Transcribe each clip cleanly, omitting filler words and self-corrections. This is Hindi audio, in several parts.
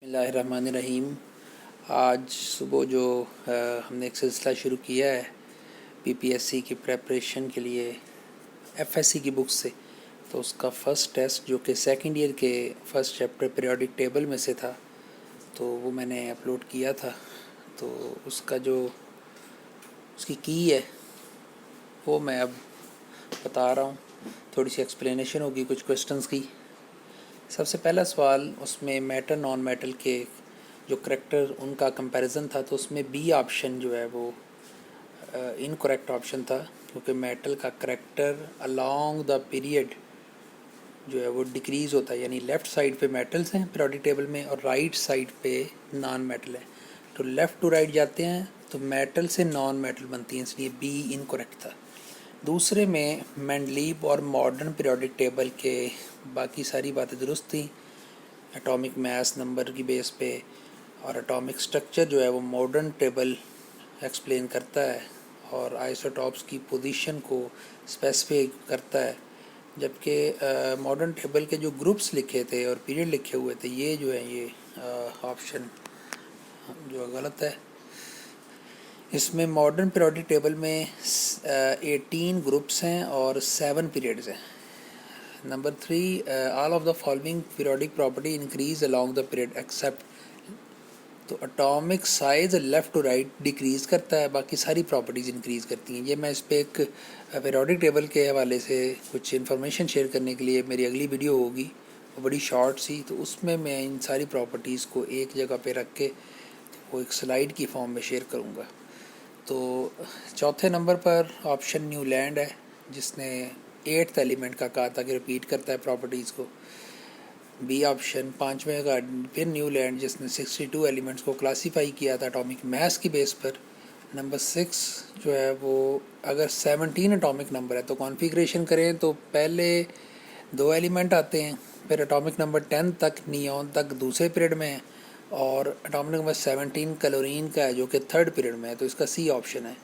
बिस्मिल्लाहिर्रहमानिर्रहीम। आज सुबह जो हमने एक सिलसिला शुरू किया है पीपीएससी की प्रेपरेशन के लिए एफएससी की बुक से, तो उसका फ़र्स्ट टेस्ट जो कि सेकंड ईयर के फ़र्स्ट चैप्टर पीरियोडिक टेबल में से था, तो वो मैंने अपलोड किया था। तो उसका जो उसकी की है वो मैं अब बता रहा हूँ। थोड़ी सी एक्सप्लेनेशन होगी कुछ क्वेश्चंस की। सबसे पहला सवाल, उसमें मेटल नॉन मेटल के जो करैक्टर उनका कंपैरिजन था, तो उसमें बी ऑप्शन जो है वो इनकरेक्ट ऑप्शन था, क्योंकि मेटल का करैक्टर अलोंग द पीरियड जो है वो डिक्रीज़ होता है, यानी लेफ़्ट साइड पे मेटल्स हैं पीरियोडिक टेबल में और राइट साइड पे नॉन मेटल है। तो लेफ़्ट टू राइट जाते हैं तो मेटल से नॉन मेटल बनती हैं, इसलिए बी इनकरेक्ट था। दूसरे में मेंडलीव और मॉडर्न पीरियोडिक टेबल के बाकी सारी बातें दुरुस्त थी, एटॉमिक मास नंबर की बेस पे, और एटॉमिक स्ट्रक्चर जो है वो मॉडर्न टेबल एक्सप्लेन करता है और आइसोटॉप्स की पोजीशन को स्पेसिफाई करता है। जबकि मॉडर्न टेबल के जो ग्रुप्स लिखे थे और पीरियड लिखे हुए थे, ये जो है ये ऑप्शन जो गलत है। इसमें मॉडर्न पीरियोडिक टेबल में 18 ग्रुप्स हैं और 7 पीरियड्स हैं। Number 3, all of the following periodic property increase along the period except, तो atomic size left to right decrease करता है, बाकी सारी प्रॉपर्टीज़ इंक्रीज़ करती हैं। ये मैं इस पर एक पीरियोडिक टेबल के हवाले से कुछ इन्फॉर्मेशन शेयर करने के लिए मेरी अगली वीडियो होगी, वो बड़ी शॉर्ट सी, तो उसमें मैं इन सारी प्रॉपर्टीज़ को एक जगह पे रख के वो एक स्लाइड की फॉर्म में शेयर करूँगा। तो चौथे नंबर पर ऑप्शन न्यूलैंड है, जिसने 8th एलिमेंट का कहा था कि रिपीट करता है प्रॉपर्टीज़ को। बी ऑप्शन पाँचवें का फिर न्यूलैंड, जिसने 62 एलिमेंट्स को क्लासीफाई किया था एटॉमिक मास की बेस पर। नंबर 6 जो है वो अगर 17 एटॉमिक नंबर है तो कॉन्फ़िगरेशन करें तो पहले 2 एलिमेंट आते हैं, फिर एटॉमिक नंबर 10 तक नियॉन तक दूसरे पीरियड में है, और एटॉमिक नंबर 17 क्लोरीन का है जो कि थर्ड पीरियड में है, तो इसका सी ऑप्शन है।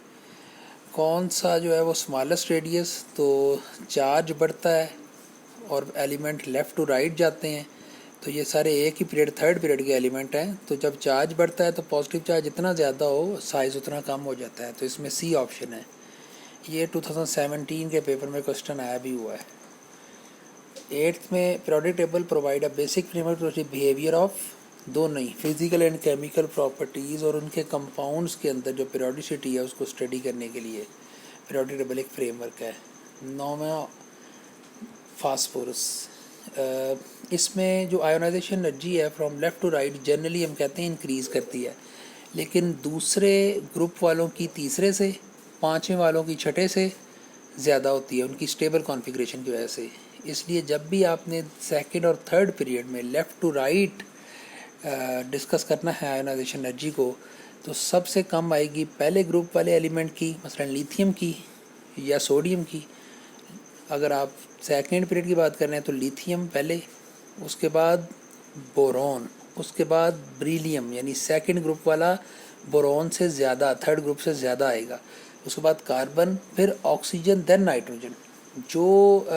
कौन सा जो है वो स्मॉलेस्ट रेडियस, तो चार्ज बढ़ता है और एलिमेंट लेफ़्ट टू राइट जाते हैं, तो ये सारे एक ही पीरियड थर्ड पीरियड के एलिमेंट हैं। तो जब चार्ज बढ़ता है तो पॉजिटिव चार्ज जितना ज़्यादा हो साइज़ उतना कम हो जाता है, तो इसमें सी ऑप्शन है। ये 2017 के पेपर में क्वेश्चन आया भी हुआ है। 8th में periodic table provide a basic framework to behaviour of, दो नहीं, फिजिकल एंड केमिकल प्रॉपर्टीज़ और उनके कंपाउंड्स के अंदर जो पीरियोडिसिटी है उसको स्टडी करने के लिए पीरियोडिक टेबल एक फ्रेमवर्क है। 9वां फास्फोरस, इसमें जो आयोनाइजेशन एनर्जी है from left to right generally हम कहते हैं इंक्रीज़ करती है, लेकिन दूसरे ग्रुप वालों की तीसरे से, पाँचवें वालों की छठे से ज़्यादा होती है उनकी स्टेबल कॉन्फ़िगरेशन की वजह से। इसलिए जब भी आपने सेकंड और थर्ड पीरियड में लेफ़्ट टू राइट डिस्कस करना है आयोनाइजेशन एनर्जी को, तो सबसे कम आएगी पहले ग्रुप वाले एलिमेंट की, मसलन लिथियम की या सोडियम की। अगर आप सेकेंड पीरियड की बात कर रहे हैं तो लिथियम पहले, उसके बाद बोरॉन, उसके बाद ब्रीलियम, यानी सेकंड ग्रुप वाला बोरॉन से ज़्यादा, थर्ड ग्रुप से ज़्यादा आएगा। उसके बाद कार्बन, फिर ऑक्सीजन, देन नाइट्रोजन। जो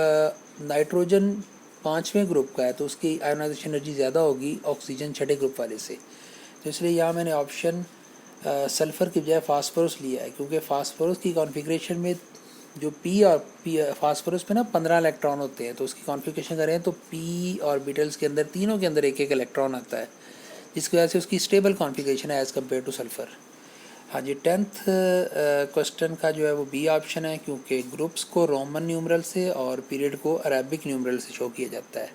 नाइट्रोजन पाँचवें ग्रुप का है तो उसकी आयोनाइजेशन एनर्जी ज़्यादा होगी ऑक्सीजन छठे ग्रुप वाले से। तो इसलिए यहाँ मैंने ऑप्शन सल्फ़र की बजाय फास्फोरस लिया है, क्योंकि फास्फोरस की कॉन्फ़िगरेशन में जो पी और पी फास्फोरस पे ना 15 इलेक्ट्रॉन होते हैं, तो उसकी कॉन्फ़िगरेशन करें तो पी ऑर्बिटल्स के अंदर तीनों के अंदर एक एक इलेक्ट्रॉन आता है, जिसकी वजह से उसकी स्टेबल कॉन्फ़िगरेशन है एज़ कम्पेयर टू सल्फ़र। हाँ जी, 10th क्वेश्चन का जो है वो बी ऑप्शन है, क्योंकि ग्रुप्स को रोमन न्यूमरल से और पीरियड को अरेबिक न्यूमरल से शो किया जाता है।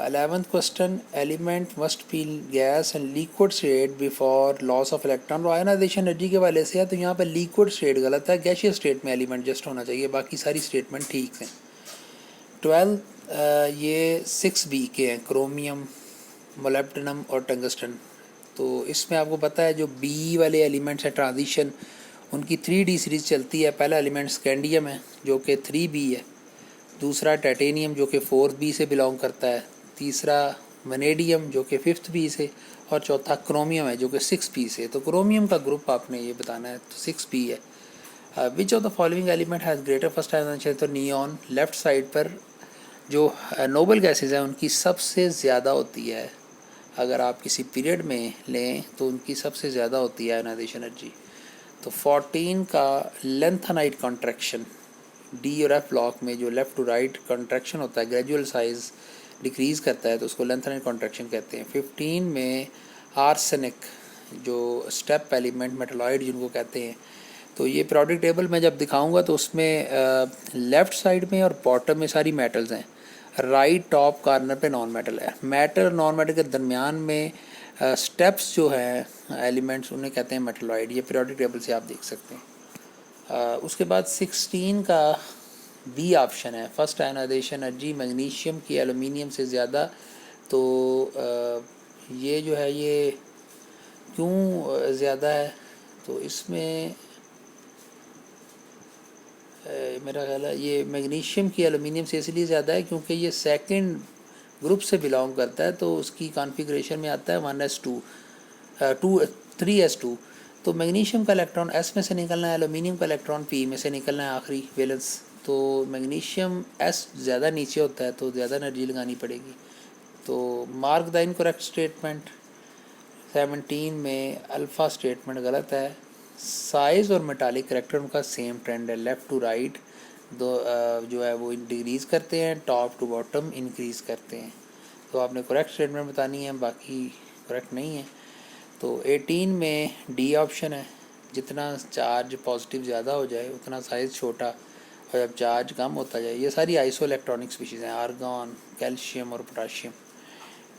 11th question, element must be gas and liquid state before loss of electron, ionisation energy के वाले से है तो यहाँ पर लिक्विड स्टेट गलत है, गैसियस स्टेट में एलिमेंट जस्ट होना चाहिए, बाकी सारी स्टेटमेंट ठीक हैं। 12 ये 6B के हैं, क्रोमियम, मोलिब्डेनम और टंगस्टन। तो इसमें आपको पता है जो बी वाले एलिमेंट्स हैं ट्रांजिशन, उनकी 3D सीरीज़ चलती है। पहला एलिमेंट स्कैंडियम है जो कि 3B है, दूसरा टाइटेनियम जो कि 4B से बिलोंग करता है, तीसरा वनेडियम जो कि 5th B से, और चौथा क्रोमियम है जो कि 6B से। तो क्रोमियम का ग्रुप आपने ये बताना है, तो 6B है। Which of the following element has greater first ionisation, तो नियॉन लेफ़्ट साइड पर जो नोबल गैसेज हैं उनकी सबसे ज़्यादा होती है अगर आप किसी पीरियड में लें तो उनकी सबसे ज़्यादा होती है आयोनाइजेशन एनर्जी। तो 14 का लेंथेनाइट कॉन्ट्रैक्शन, डी और एफ ब्लॉक में जो लेफ़्ट टू राइट कॉन्ट्रैक्शन होता है, ग्रेजुअल साइज़ डिक्रीज़ करता है, तो उसको लेंथेनाइट कॉन्ट्रैक्शन कहते हैं। 15 में आर्सेनिक, जो स्टेप एलिमेंट मेटलॉइड जिनको कहते हैं, तो ये पीरियोडिक टेबल मैं जब दिखाऊंगा तो उसमें लेफ़्ट साइड में और बॉटम में सारी मेटल्स हैं, राइट टॉप कॉर्नर पे नॉन मेटल है। मेटल और नॉन मेटल के दरमियान में स्टेप्स जो हैं एलिमेंट्स, उन्हें कहते हैं मेटलॉइड। ये पीरियोडिक टेबल से आप देख सकते हैं। उसके बाद 16 का बी ऑप्शन है, फर्स्ट आयोनाइजेशन एनर्जी मैग्नीशियम की एलुमिनियम से ज़्यादा। तो ये जो है ये क्यों ज़्यादा है, तो इसमें मेरा ख्याल है ये मैग्नीशियम की एलुमिनियम से इसलिए ज़्यादा है क्योंकि ये सेकंड ग्रुप से बिलोंग करता है, तो उसकी कॉन्फ़िगरेशन में आता है 1s2 3s2। तो मैग्नीशियम का इलेक्ट्रॉन S में से निकलना है, एलुमिनियम का इलेक्ट्रॉन P में से निकलना है आखिरी वैलेंस। तो मैग्नीशियम S ज़्यादा नीचे होता है तो ज़्यादा एनर्जी लगानी पड़ेगी। तो मार्क द इनकरेक्ट स्टेटमेंट। 17 में अल्फ़ा स्टेटमेंट गलत है। साइज़ और मेटालिक करेक्टर उनका सेम ट्रेंड है, लेफ़्ट टू राइट दो जो है वो डिक्रीज़ करते हैं, टॉप टू बॉटम इंक्रीज़ करते हैं। तो आपने करेक्ट स्टेटमेंट बतानी है, बाकी करेक्ट नहीं है। तो 18 में डी ऑप्शन है, जितना चार्ज पॉजिटिव ज़्यादा हो जाए उतना साइज़ छोटा, और जब चार्ज कम होता जाए। ये सारी आइसो इलेक्ट्रॉनिक स्पीशीज़ हैं, आर्गॉन, कैल्शियम और पोटाशियम।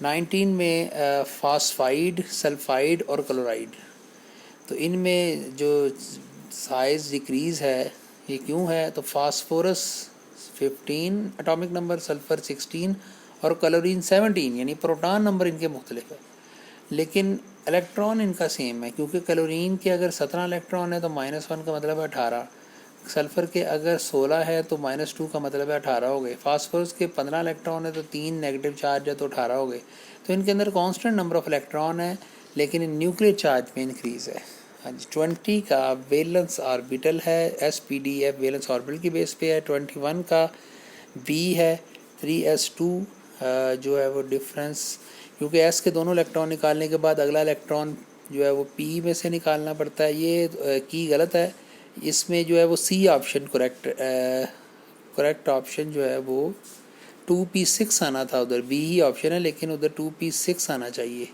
19 में फास्फाइड, सल्फाइड और क्लोराइड। तो इनमें जो साइज़ डिक्रीज़ है ये क्यों है, तो फास्फोरस 15 एटॉमिक नंबर, सल्फ़र 16 और क्लोरीन 17, यानी प्रोटॉन नंबर इनके मुख्तलिफ है लेकिन इलेक्ट्रॉन इनका सेम है। क्योंकि क्लोरीन के अगर 17 इलेक्ट्रॉन है तो -1 का मतलब है 18, सल्फ़र के अगर 16 है तो -2 का मतलब है 18 हो गए। फास्फोरस के 15 इलेक्ट्रॉन है तो 3 नेगेटिव चार्ज है तो 18 हो गए। तो इनके अंदर कांस्टेंट नंबर ऑफ इलेक्ट्रॉन है लेकिन न्यूक्लियर चार्ज में इंक्रीज़ है। हाँ जी। 20 का वैलेंस ऑर्बिटल है, SPDF वैलेंस ऑर्बिटल की बेस पे है। 21 का बी है, 3s2 जो है वो डिफरेंस, क्योंकि S के दोनों इलेक्ट्रॉन निकालने के बाद अगला इलेक्ट्रॉन जो है वो P में से निकालना पड़ता है। ये की गलत है, इसमें जो है वो सी ऑप्शन करेक्ट ऑप्शन जो है वो 2p6 आना था, उधर बी ही ऑप्शन है लेकिन उधर 2p6 आना चाहिए।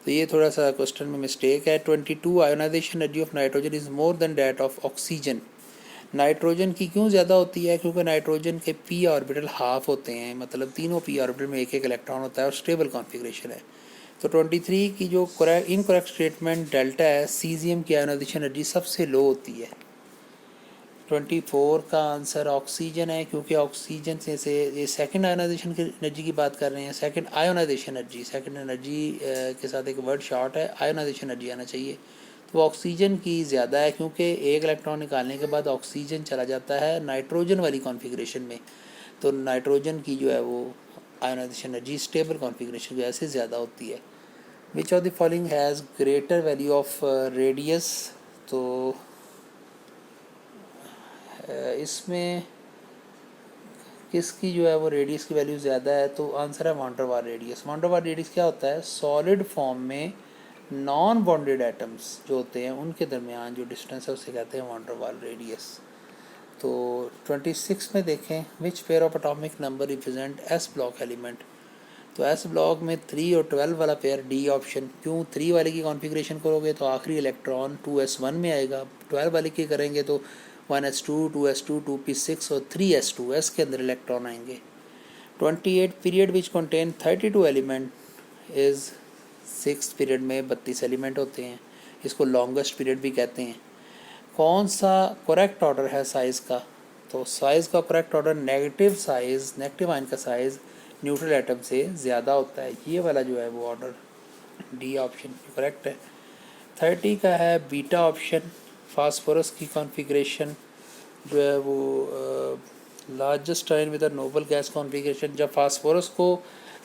तो ये थोड़ा सा क्वेश्चन में मिस्टेक है। 22 ionisation energy of nitrogen is more than that of oxygen. Nitrogen की क्यों ज़्यादा होती है, क्योंकि नाइट्रोजन के p ऑर्बिटल हाफ होते हैं, मतलब तीनों p ऑर्बिटल में एक एक इलेक्ट्रॉन होता है और स्टेबल कॉन्फ़िगरेशन है। तो 23 की जो इनकरेक्ट स्टेटमेंट डेल्टा है, सीजियम की आयोनाइजेशन एनर्जी सबसे लो होती है। 24 का आंसर ऑक्सीजन है, क्योंकि ऑक्सीजन से ये सेकंड आयोनाइजेशन की एनर्जी की बात कर रहे हैं। Second ionisation energy, second energy के साथ एक वर्ड शॉर्ट है, आयोनाइजेशन एनर्जी आना चाहिए। तो ऑक्सीजन की ज़्यादा है क्योंकि एक इलेक्ट्रॉन निकालने के बाद ऑक्सीजन चला जाता है नाइट्रोजन वाली कॉन्फ़िगरेशन में। तो नाइट्रोजन की जो है वो आयोनाइजेशन एनर्जी स्टेबल कॉन्फ़िगरेशन की वजह से ज़्यादा होती है। Which of the following has greater value of radius. तो इसमें किसकी जो है वो रेडियस की वैल्यू ज़्यादा है, तो आंसर है वान डेर वाल रेडियस। वान डेर वाल रेडियस क्या होता है, सॉलिड फॉर्म में नॉन बॉन्डेड एटम्स जो होते हैं उनके दरमियान जो डिस्टेंस है उसे कहते हैं वान डेर वाल रेडियस। तो 26 में देखें, which pair of atomic number represent S block element. तो S ब्लॉक में 3 और 12 वाला पेयर, डी ऑप्शन। क्यों, 3 वाले की कॉन्फ़िगरेशन करोगे तो आखिरी इलेक्ट्रॉन 2s1 में आएगा, 12 वाले की करेंगे तो 1s2 2s2 2p6 और 3s2 S के अंदर इलेक्ट्रॉन आएंगे। 28 period which contain 32 element is 6 period में 32 एलिमेंट होते हैं, इसको लॉन्गेस्ट पीरियड भी कहते हैं। कौन सा करेक्ट ऑर्डर है साइज़ का, तो साइज़ का correct order negative size, negative ion का साइज़ न्यूट्रल एटम से ज़्यादा होता है, ये वाला जो है वो ऑर्डर डी ऑप्शन करेक्ट है। 30 का है बीटा ऑप्शन, फास्फोरस की कॉन्फ़िगरेशन जो है वो largest ion with noble gas configuration. जब फास्फोरस को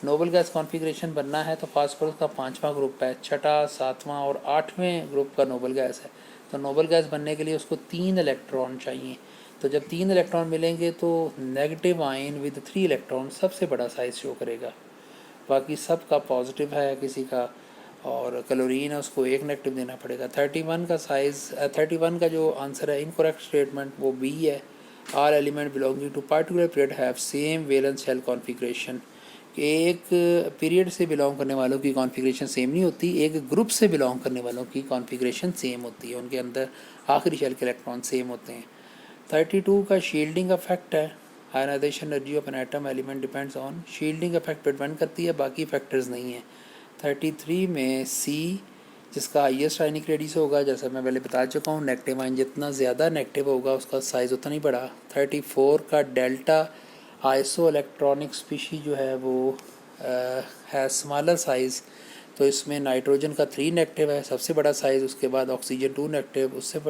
नोबल गैस कॉन्फ़िगरेशन बनना है तो फास्फोरस का 5वां ग्रुप है, 6वां 7वां और 8वें ग्रुप का नोबल गैस है। तो नोबल गैस बनने के लिए उसको 3 इलेक्ट्रॉन चाहिए। तो जब 3 इलेक्ट्रॉन मिलेंगे तो नेगेटिव आयन विद 3 इलेक्ट्रॉन सबसे बड़ा साइज़ शो करेगा। बाकी सब का पॉजिटिव है किसी का, और क्लोरीन है उसको एक नेगेटिव देना पड़ेगा। 31 का साइज़ 31 का जो आंसर है इनकरेक्ट स्टेटमेंट वो बी है। All element belonging to particular period have same valence shell configuration. एक पीरियड से बिलोंग करने वालों की कॉन्फ़िगरेशन सेम नहीं होती, एक ग्रुप से बिलोंग करने वालों की कॉन्फ़िगरेशन सेम होती है, उनके अंदर आखिरी शेल के इलेक्ट्रॉन सेम होते हैं। 32 का शील्डिंग इफेक्ट है। Ionisation energy of an atom element depends on, shielding effect पर डिपेंड करती है, बाकी फैक्टर्स नहीं है। 33 में सी जिसका हाईएस्ट आयनिक रेडियस होगा, जैसा मैं पहले बता चुका हूँ, नेगेटिव आयन जितना ज़्यादा नेगेटिव होगा उसका साइज़ उतना ही बड़ा। 34 का डेल्टा आइसो इलेक्ट्रॉनिक स्पीशी जो है वो है स्मॉलर साइज़, तो इसमें नाइट्रोजन का 3 नेगेटिव है सबसे बड़ा साइज़, उसके बाद ऑक्सीजन 2 नेगेटिव उससे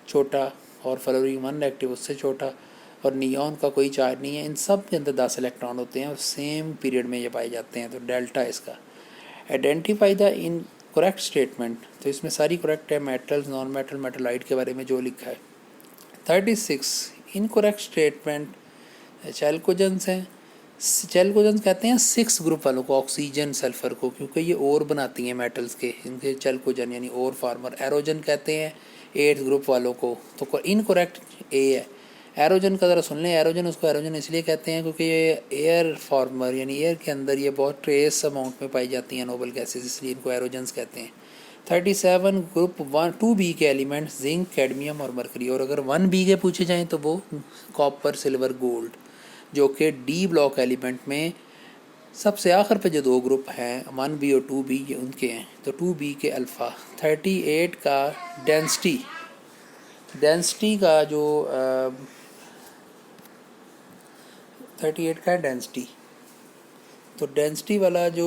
छोटा, और फ्लोरीन 1 नेगेटिव उससे छोटा, और नियॉन का कोई चार्ज नहीं है। इन सब के अंदर 10 इलेक्ट्रॉन होते हैं और सेम पीरियड में ये पाए जाते हैं, तो डेल्टा इसका। Identify the in correct statement, तो इसमें सारी करेक्ट है, मेटल्स नॉन मेटल मेटलाइट के बारे में जो लिखा है। 36 इनकरेक्ट स्टेटमेंट चैल्कोजेंस हैं। चैल्कोजेंस कहते हैं 6 ग्रुप वालों को, ऑक्सीजन सल्फर को, क्योंकि ये और बनाती हैं मेटल्स के, इनके चैल्कोजन यानी और फार्मर। एरोजन कहते हैं 8 ग्रुप वालों को, तो इनकरेक्ट ए है। एरोजन का ज़रा सुन लें, एरोजन उसको एरोजन इसलिए कहते हैं क्योंकि ये एयर फार्मर यानी एयर के अंदर ये बहुत ट्रेस अमाउंट में पाई जाती हैं नोबल गैसेज, इसलिए इनको एरोजन्स कहते हैं। 37 ग्रुप 2B के एलिमेंट जिंक कैडमियम और मरकरी, और अगर 1B के पूछे जाएँ तो वो कॉपर सिल्वर गोल्ड, जो कि डी ब्लॉक एलिमेंट में सबसे आखिर पे जो 2 ग्रुप हैं 1B और 2B ये उनके हैं, तो 2B के अल्फ़ा। 38 का डेंसिटी का जो 38 का डेंसिटी, तो डेंसिटी वाला जो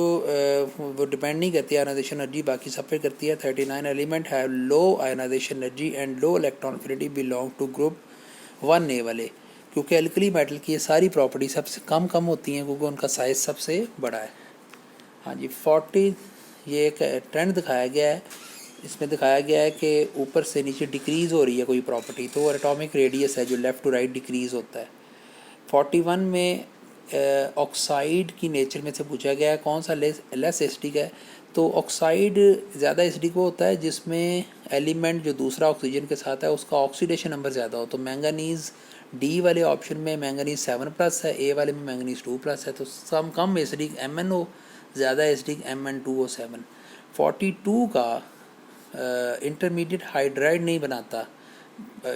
वो डिपेंड नहीं करती आयनाइजेशन एनर्जी, बाकी सब पे करती है। 39 element have low ionisation energy and low electron affinity belong to group 1A वाले, क्योंकि एल्कली मेटल की ये सारी प्रॉपर्टी सबसे कम होती हैं क्योंकि उनका साइज़ सबसे बड़ा है। हाँ जी 40 ये एक ट्रेंड दिखाया गया है, इसमें दिखाया गया है कि ऊपर से नीचे डिक्रीज़ हो रही है कोई प्रॉपर्टी, तो एटॉमिक रेडियस है जो लेफ़्ट टू राइट डिक्रीज़ होता है। 41 में ऑक्साइड की नेचर में से पूछा गया है कौन सा लेस एसिडिक है, तो ऑक्साइड ज़्यादा एसिडिक वो होता है जिसमें एलिमेंट जो दूसरा ऑक्सीजन के साथ है उसका ऑक्सीडेशन नंबर ज़्यादा हो, तो मैंगनीज़ डी वाले ऑप्शन में मैंगनीज़ 7+ है, ए वाले में मैंगनीज़ 2+ है, तो कम एसिडिक MnO, ज़्यादा एसिडिक Mn2O7। 42 का इंटरमीडिएट हाइड्राइड नहीं बनाता,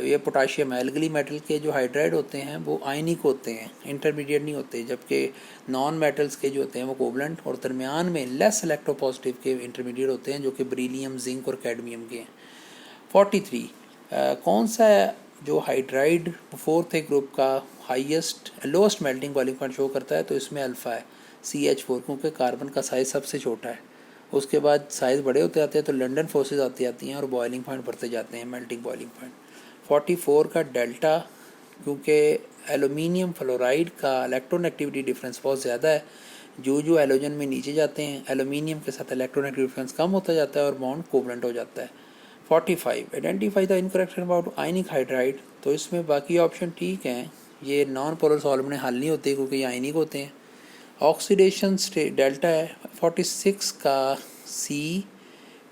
ये पोटाशियम एल्गली मेटल के जो हाइड्राइड होते हैं वो आयनिक होते हैं, इंटरमीडिएट नहीं होते, जबकि नॉन मेटल्स के जो होते हैं वो कोवलेंट और दरमियान में लेस इलेक्ट्रोपॉजिटिव के इंटरमीडिएट होते हैं जो कि बेरिलियम जिंक और कैडमियम के हैं। 43 कौन सा जो हाइड्राइड 4th ग्रुप का highest lowest melting boiling point show करता है, तो इसमें अल्फ़ा है CH4, क्योंकि कार्बन का साइज़ सबसे छोटा है, उसके बाद साइज़ बड़े होते जाते हैं तो लंदन फोर्सेज आती जाती हैं और बॉइलिंग पॉइंट बढ़ते जाते हैं, मेल्टिंग बॉइलिंग पॉइंट। 44 का डेल्टा, क्योंकि एलुमिनियम फ्लोराइड का इलेक्ट्रोनेगेटिविटी डिफरेंस बहुत ज़्यादा है, जो एलोजन में नीचे जाते हैं एलुमिनियम के साथ इलेक्ट्रोनेगेटिव डिफरेंस कम होता जाता है और बॉन्ड कोवलेंट हो जाता है। 45 identify the incorrect about ionic hydride, तो इसमें बाकी ऑप्शन ठीक हैं, ये नॉन पोलर सॉल्वेंट में हल नहीं होते क्योंकि ये आयनिक होते हैं। ऑक्सीडेशन स्टेट डेल्टा है। 46 का सी,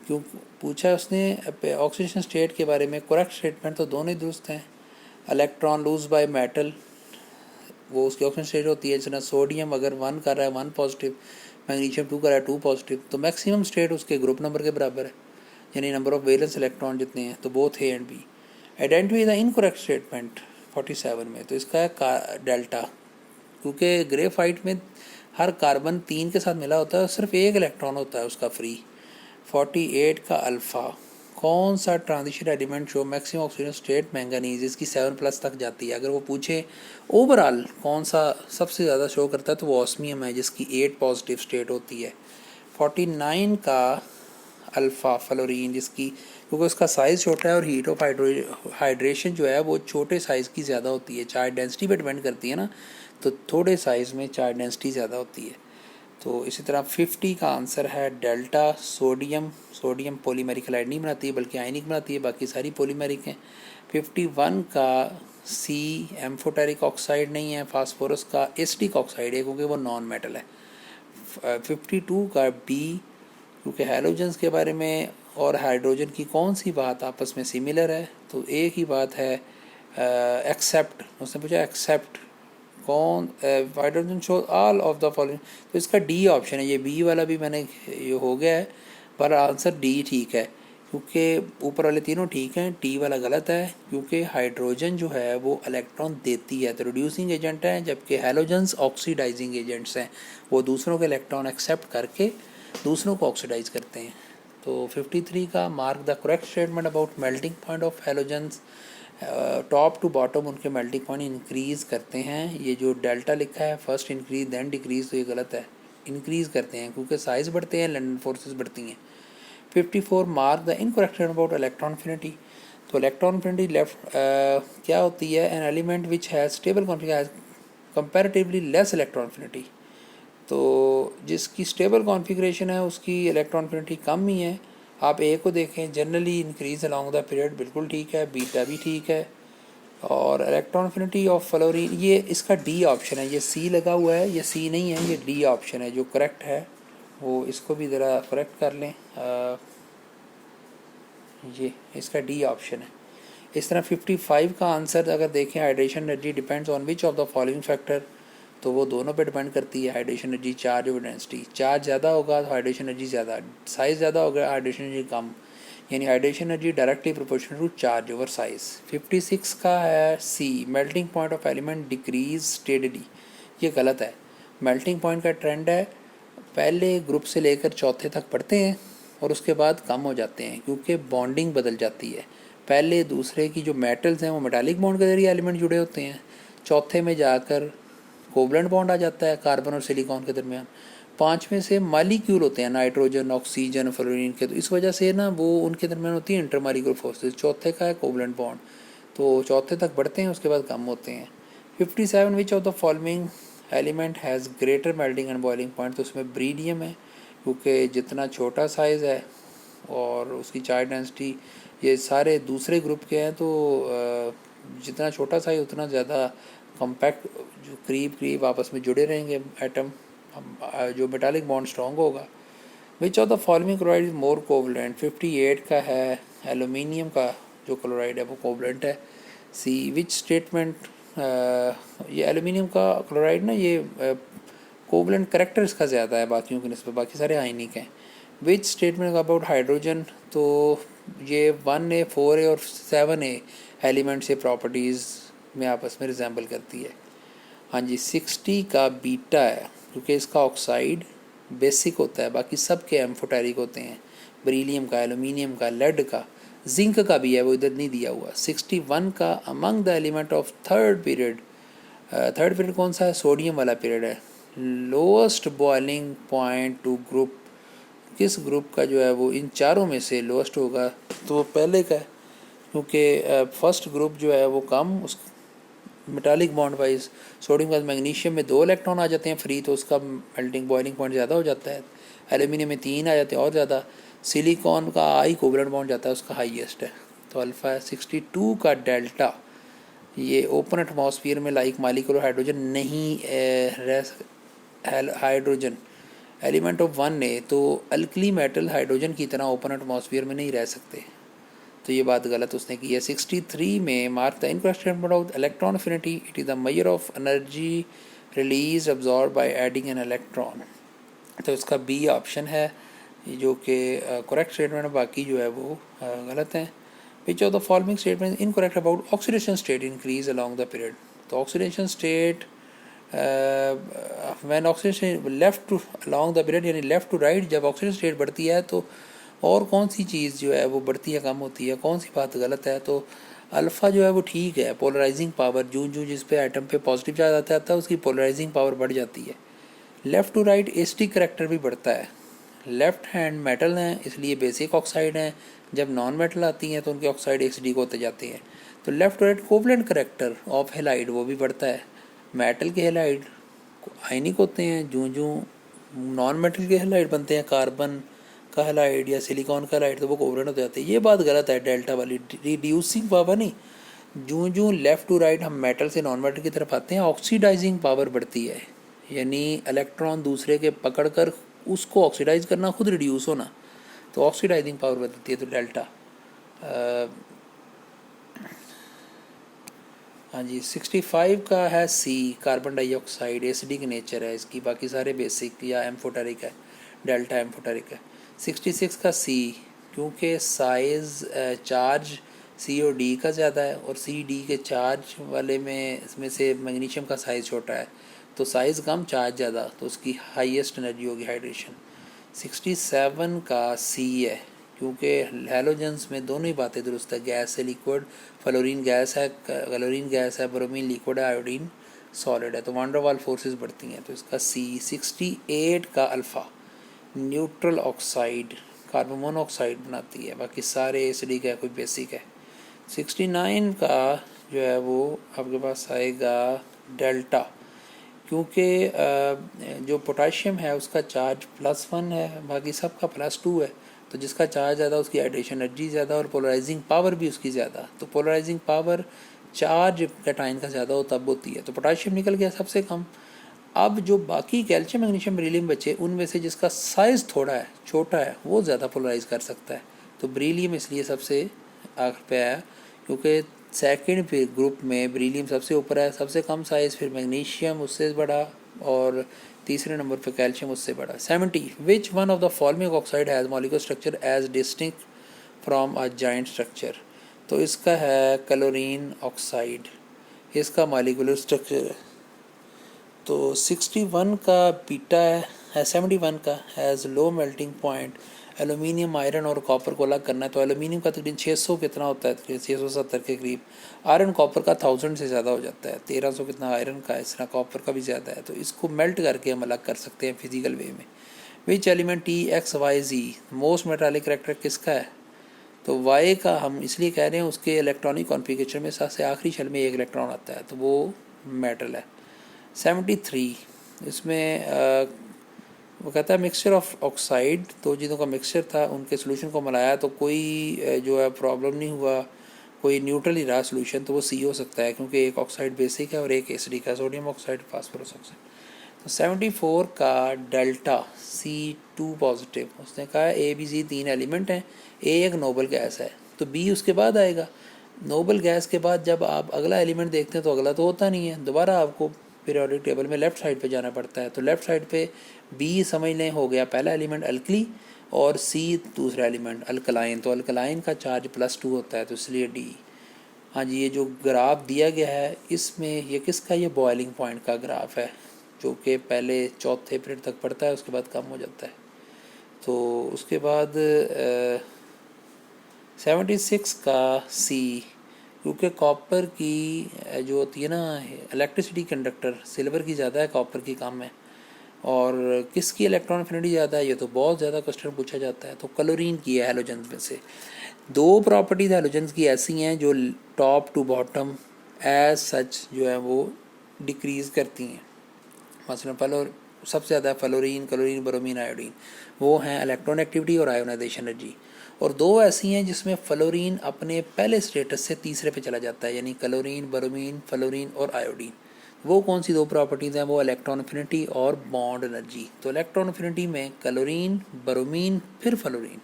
क्यों पूछा उसने ऑक्सीडेशन स्टेट के बारे में, करेक्ट स्टेटमेंट तो दोनों ही दुरुस्त हैं। इलेक्ट्रॉन लूज बाय मेटल वो उसकी ऑक्सीडेशन स्टेट होती है, जितना सोडियम अगर 1 कर रहा है 1 पॉजिटिव, मैग्नीशियम 2 कर रहा है 2 पॉजिटिव, तो मैक्सिमम स्टेट उसके ग्रुप नंबर के बराबर है, यानी नंबर ऑफ वैलेंस इलेक्ट्रॉन जितने हैं, तो both A and B. Identify the incorrect statement 47 में, तो इसका है डेल्टा, क्योंकि ग्रेफाइट में हर कार्बन 3 के साथ मिला होता है, सिर्फ 1 इलेक्ट्रॉन होता है उसका फ्री। 48 का अल्फ़ा, कौन सा transition element show maximum oxygen state, manganese, इसकी 7+ तक जाती है। अगर वो पूछे ओवरऑल कौन सा सबसे ज़्यादा शो करता है तो वो ऑस्मियम है जिसकी 8 पॉजिटिव स्टेट होती है। 49 का अल्फ़ा फ्लोरीन, जिसकी क्योंकि उसका साइज़ छोटा है और हीट ऑफ हाइड्रेशन जो है वो छोटे साइज़ की ज़्यादा होती है, चार्ज डेंसिटी पर डिपेंड करती है ना, तो थोड़े साइज़ में चार्ज डेंसिटी ज़्यादा होती है। तो इसी तरह 50 का आंसर है डेल्टा। सोडियम पॉलीमेरिक हैलाइड नहीं बनाती है बल्कि आयनिक बनाती है, बाकी सारी पॉलीमेरिक हैं। 51 का सी, एम्फोटेरिक ऑक्साइड नहीं है। फास्फोरस का एसिडिक ऑक्साइड है क्योंकि वो नॉन मेटल है। 52 का बी, क्योंकि हैलोजन्स के बारे में और हाइड्रोजन की कौन सी बात आपस में सिमिलर है, तो एक ही बात है एक्सेप्ट। उसने पूछा एक्सेप्ट कौन hydrogen show all of the following, तो इसका डी ऑप्शन है। ये बी वाला भी मैंने ये हो गया है, पर आंसर डी ठीक है, क्योंकि ऊपर वाले तीनों ठीक हैं, टी वाला गलत है, क्योंकि हाइड्रोजन जो है वो इलेक्ट्रॉन देती है तो रिड्यूसिंग एजेंट है, जबकि हैलोजन्स ऑक्सीडाइजिंग एजेंट्स हैं, वो दूसरों के इलेक्ट्रॉन एक्सेप्ट करके दूसरों को ऑक्सीडाइज करते हैं। तो 53 का mark the correct statement about melting point of halogens, top to bottom उनके मेल्टिंग पॉइंट इंक्रीज़ करते हैं। ये जो डेल्टा लिखा है फर्स्ट इंक्रीज देन डिक्रीज, तो ये गलत है, इंक्रीज़ करते हैं क्योंकि साइज़ बढ़ते हैं, लंडन फोर्सेस बढ़ती हैं। 54 mark the incorrect statement about electron affinity, तो इलेक्ट्रॉन एफिनिटी लेफ्ट क्या होती है, an element which has stable configuration comparatively less electron affinity, तो जिसकी स्टेबल कॉन्फ़िगरेशन है उसकी इलेक्ट्रॉन एफिनिटी कम ही है। आप ए को देखें, generally increase along the period, बिल्कुल ठीक है, बीटा भी ठीक है, और इलेक्ट्रॉन एफिनिटी ऑफ फ्लोरीन, ये इसका डी ऑप्शन है, ये सी लगा हुआ है, ये सी नहीं है, ये डी ऑप्शन है जो करेक्ट है, वो इसको भी ज़रा करेक्ट कर लें, ये इसका डी ऑप्शन है। इस तरह 55 का आंसर अगर देखें, hydration energy depends on which of the following factor, तो वो दोनों पे डिपेंड करती है, हाइड्रेशन एनर्जी, चार्ज और डेंसिटी। चार्ज ज़्यादा होगा तो हाइड्रेशन एनर्जी ज़्यादा, साइज़ ज़्यादा होगा हाइड्रेशन एनर्जी कम, यानी hydration energy directly proportional to charge over size. 56 का है C, melting point of element decrease steadily, ये गलत है। मेल्टिंग पॉइंट का ट्रेंड है पहले ग्रुप से लेकर चौथे तक पढ़ते हैं और उसके बाद कम हो जाते हैं, क्योंकि बॉन्डिंग बदल जाती है। पहले दूसरे की जो मेटल्स हैं वो मेटालिक बॉन्ड के जरिए एलिमेंट जुड़े होते हैं, चौथे में जाकर कोवलेंट बॉन्ड आ जाता है कार्बन और सिलिकॉन के दरमियान, पाँचवें से मालिक्यूल होते हैं नाइट्रोजन, ऑक्सीजन, फ्लोरीन के, तो इस वजह से ना वो उनके दरमियान होती है इंटरमालिक्यूल फोर्सेस। चौथे का है कोवलेंट बॉन्ड, तो चौथे तक बढ़ते हैं उसके बाद कम होते हैं। 57 विच of the following element has greater melting and boiling point, तो उसमें ब्रीडियम है, क्योंकि जितना छोटा साइज़ है और उसकी चार्ज डेंसिटी, ये सारे दूसरे ग्रुप के हैं, तो जितना छोटा साइज उतना ज़्यादा कॉम्पैक्ट, जो करीब आपस में जुड़े रहेंगे एटम, जो मेटालिक बॉन्ड स्ट्रॉन्ग होगा। विच of the following chloride is more covalent, 58 का है एलुमिनियम का जो क्लोराइड है वो कोवलेंट है। सी, विच स्टेटमेंट, ये एलुमिनियम का क्लोराइड ना, ये कोवलेंट करेक्टर इसका ज़्यादा है बाकियों की निस्बत, बाकी सारे आयनिक हैं। विच स्टेटमेंट अबाउट हाइड्रोजन, तो ये 1A, 4A और 7A एलिमेंट से प्रॉपर्टीज़ में आपस में रिजेंबल करती है। हाँ जी, 60 का बीटा है, क्योंकि इसका ऑक्साइड बेसिक होता है, बाकी सब के एम्फोटेरिक होते हैं, बेरिलियम का, एल्यूमिनियम का, लेड का, जिंक का भी है, वो इधर नहीं दिया हुआ। 61 का among the element of third period, third period कौन सा है, सोडियम वाला पीरियड है। Lowest boiling point two group, किस ग्रुप का जो है वो इन चारों में से लोएस्ट होगा, तो वो पहले का है, क्योंकि फर्स्ट ग्रुप जो है वो कम, उस मेटालिक बॉन्ड वाइज सोडियम का मैग्नीशियम में 2 इलेक्ट्रॉन आ जाते हैं फ्री, तो उसका मेल्टिंग बॉइलिंग पॉइंट ज़्यादा हो जाता है। एल्यूमिनियम में 3 आ जाते हैं और ज़्यादा। सिलिकॉन का आई कोवलेंट बॉन्ड जाता है, उसका हाईएस्ट है, तो अल्फ़ा है। 62 का डेल्टा, ये ओपन एटमॉस्फेयर में लाइक मालिक्यूल हाइड्रोजन नहीं रह, हाइड्रोजन एलिमेंट ऑफ 1A, तो अल्कली मेटल हाइड्रोजन की तरह ओपन एटमॉस्फेयर में नहीं रह सकते, तो ये बात गलत उसने की है। 63 में mark the incorrect statement of electron affinity, it is the measure of energy release absorb by adding an electron, तो इसका बी ऑप्शन है जो कि करेक्ट स्टेटमेंट है, बाकी जो है वो गलत है। Which of the following statement incorrect about oxidation state increase along the period, तो oxidation state when oxidation left to along the period, यानी लेफ्ट टू राइट, जब ऑक्सीडेशन स्टेट बढ़ती है तो और कौन सी चीज़ जो है वो बढ़ती है कम होती है, कौन सी बात गलत है, तो अल्फ़ा जो है वो ठीक है। पोलराइजिंग पावर, जूं जिस पे आइटम पे पॉजिटिव चार्ज आता है उसकी पोलराइजिंग पावर बढ़ जाती है। Left to right acidic character भी बढ़ता है। लेफ़्ट हैंड मेटल हैं इसलिए बेसिक ऑक्साइड हैं, जब नॉन मेटल आती हैं तो उनके ऑक्साइड एसिडिक होते जाते हैं। तो left to right covalent character of halide वो भी बढ़ता है। मेटल के हेलाइड आयनिक होते हैं, जूं नॉन मेटल के हेलाइड बनते हैं, कार्बन का हेलाइड या सिलिकॉन का हेलाइड, तो वो कोवलेंट हो जाते हैं। ये बात गलत है, डेल्टा वाली रिड्यूसिंग पावर नहीं, जूं लेफ़्ट टू राइट हम मेटल से नॉन मेटल की तरफ आते हैं ऑक्सीडाइजिंग पावर बढ़ती है, यानी इलेक्ट्रॉन दूसरे के पकड़कर उसको ऑक्सीडाइज करना, खुद रिड्यूस होना, तो ऑक्सीडाइजिंग पावर बदलती है, तो डेल्टा। हाँ जी, 65 का है सी, कार्बन डाइऑक्साइड, एसिडिक नेचर है इसकी, बाकी सारे बेसिक या एम्फोटेरिक है, डेल्टा एम्फोटेरिक है। 66 का सी, क्योंकि साइज़ चार्ज सी और डी का ज़्यादा है, और सी डी के चार्ज वाले में इसमें से मैग्नीशियम का साइज़ छोटा है, तो साइज़ कम चार्ज ज़्यादा, तो उसकी हाईएस्ट एनर्जी होगी हाइड्रेशन। 67 का सी है, क्योंकि हैलोजेंस में दोनों ही बातें दुरुस्त है, गैस से लिक्विड, फ्लोरीन गैस है, क्लोरीन गैस है, ब्रोमीन लिक्विड है, आयोडीन सॉलिड है, तो वांडरवाल फोर्सेस बढ़ती हैं, तो इसका सी। 68 का alpha, neutral oxide, carbon monoxide बनाती है, बाकी सारे एसिडिक है, कोई बेसिक है। 69 का जो है वो आपके पास आएगा डेल्टा, क्योंकि जो पोटाशियम है उसका चार्ज +1 है, बाकी सबका +2 है, तो जिसका चार्ज ज़्यादा उसकी हाइड्रेशन एनर्जी ज़्यादा, और पोलराइजिंग पावर भी उसकी ज़्यादा, तो पोलराइजिंग पावर चार्ज कैटाइन का ज़्यादा हो तब होती है, तो पोटाशियम निकल गया सबसे कम। अब जो बाकी कैल्शियम, मैग्नीशियम, बेरिलियम बचे, उनमें से जिसका साइज़ थोड़ा है, छोटा है, वो ज़्यादा पोलराइज कर सकता है, तो बेरिलियम इसलिए सबसे आखिर पे आया, क्योंकि सेकंड पे ग्रुप में बेरिलियम सबसे ऊपर है, सबसे कम साइज़, फिर मैग्नीशियम उससे बड़ा, और तीसरे नंबर पे कैल्शियम उससे बड़ा। 70, which one of the following oxide has molecular structure as distinct from a giant structure, तो इसका है क्लोरीन ऑक्साइड, इसका मॉलिक्यूलर स्ट्रक्चर है। तो 61 का बीटा है 71 का has low melting point, aluminium, iron और कॉपर को अलग करना है, तो एलुमिनियम का तकरीबन 600 कितना होता है, 670 के करीब, आयरन कॉपर का 1000 से ज़्यादा हो जाता है, 1300 कितना आयरन का है, इस तरह कॉपर का भी ज़्यादा है, तो इसको मेल्ट करके हम अलग कर सकते हैं फिजिकल वे में। Which element T X Y G most metallic character किसका है, तो वाई का हम इसलिए कह रहे हैं, उसके इलेक्ट्रॉनिक कॉन्फ़िगरेशन में सबसे आखिरी शेल में एक इलेक्ट्रॉन आता है, तो वो मेटल है। 73, इसमें वो कहता है मिक्सचर ऑफ ऑक्साइड, दो चीज़ों का मिक्सचर था, उनके सोल्यूशन को मिलाया तो कोई जो है प्रॉब्लम नहीं हुआ, कोई न्यूट्रल ही रहा सोल्यूशन, तो वो सी हो सकता है, क्योंकि एक ऑक्साइड बेसिक है और एक एसिडिक है, सोडियम ऑक्साइड, फास्फोरस ऑक्साइड। तो 74 का डेल्टा C2 पॉजिटिव, उसने कहा ए बी सी 3 एलिमेंट हैं, ए एक नोबल गैस है, तो बी उसके बाद आएगा। नोबल गैस के बाद जब आप अगला एलिमेंट देखते हैं तो अगला तो होता नहीं है, दोबारा आपको पीरियोडिक टेबल में लेफ़्ट साइड पे जाना पड़ता है, तो लेफ़्ट साइड पे बी समझ लें हो गया पहला एलिमेंट अल्कली, और सी दूसरा एलिमेंट अल्कलाइन, तो अल्कलाइन का चार्ज +2 होता है, तो इसलिए डी। हाँ जी, ये जो ग्राफ दिया गया है इसमें ये किसका, ये बॉइलिंग पॉइंट का ग्राफ है, जो कि पहले चौथे पीरियड तक पड़ता है, उसके बाद कम हो जाता है। तो उसके बाद 76 का सी, क्योंकि कॉपर की जो होती है ना इलेक्ट्रिसिटी कंडक्टर, सिल्वर की ज़्यादा है, कॉपर की कम है, और किसकी इलेक्ट्रॉन एफिनिटी ज़्यादा है, ये तो बहुत ज़्यादा क्वेश्चन पूछा जाता है, तो क्लोरीन की है हैलोजेंस में से। दो प्रॉपर्टीज हैलोजेंस की ऐसी हैं जो top to bottom as such जो है वो डिक्रीज़ करती हैं, मसलन सबसे ज़्यादा फ्लोरीन, क्लोरीन, ब्रोमीन, आयोडीन, वो हैं इलेक्ट्रॉन एक्टिविटी और आयोनाइजेशन एनर्जी, और दो ऐसी हैं जिसमें फ्लोरीन अपने पहले स्टेटस से तीसरे पे चला जाता है, यानी क्लोरीन, ब्रोमीन, फ्लोरीन और आयोडीन। वो कौन सी दो प्रॉपर्टीज़ हैं, वो इलेक्ट्रॉन एफिनिटी और बॉन्ड एनर्जी। तो इलेक्ट्रॉन एफिनिटी में क्लोरीन, ब्रोमीन, फिर फ्लोरीन।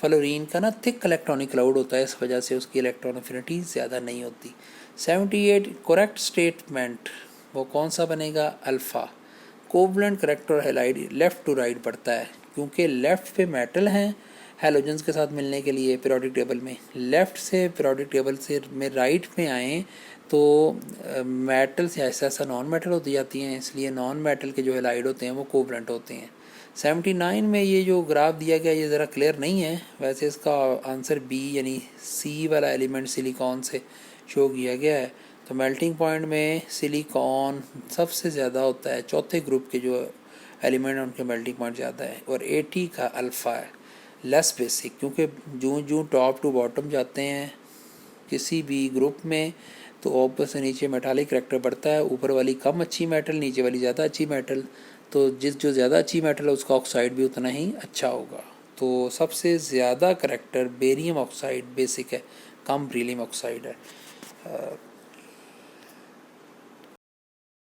फ्लोरीन का ना थिक इलेक्ट्रॉनिक क्लाउड होता है, इस वजह से उसकी इलेक्ट्रॉन एफिनिटी ज़्यादा नहीं होती। 78 करेक्ट स्टेटमेंट वो कौन सा बनेगा, alpha. Covalent character halide left to right पड़ता है, क्योंकि लेफ़्ट पे मेटल हैं हैलोजेंस के साथ मिलने के लिए पीरियोडिक टेबल में, लेफ़्ट से पीरियोडिक टेबल से में राइट में आएँ तो मेटल से ऐसा ऐसा नॉन मेटल होती जाती हैं, इसलिए नॉन मेटल के जो हैलाइड होते हैं वो कोवलेंट होते हैं। 79 में ये जो ग्राफ दिया गया ये ज़रा क्लियर नहीं है, वैसे इसका आंसर बी यानी सी वाला एलिमेंट सिलिकॉन से शो किया गया है, तो मेल्टिंग पॉइंट में सिलिकॉन सबसे ज़्यादा होता है, चौथे ग्रुप के जो एलिमेंट हैं उनके मेल्टिंग पॉइंट ज़्यादा है, और 80 का अल्फ़ा है लेस बेसिक, क्योंकि जो टॉप टू बॉटम जाते हैं किसी भी ग्रुप में तो ऊपर से नीचे मेटालिक करेक्टर बढ़ता है, ऊपर वाली कम अच्छी मेटल, नीचे वाली ज़्यादा अच्छी मेटल, तो जो ज़्यादा अच्छी मेटल है उसका ऑक्साइड भी उतना ही अच्छा होगा। तो सबसे ज़्यादा करेक्टर बेरियम ऑक्साइड बेसिक है, कम बेरिलियम ऑक्साइड है।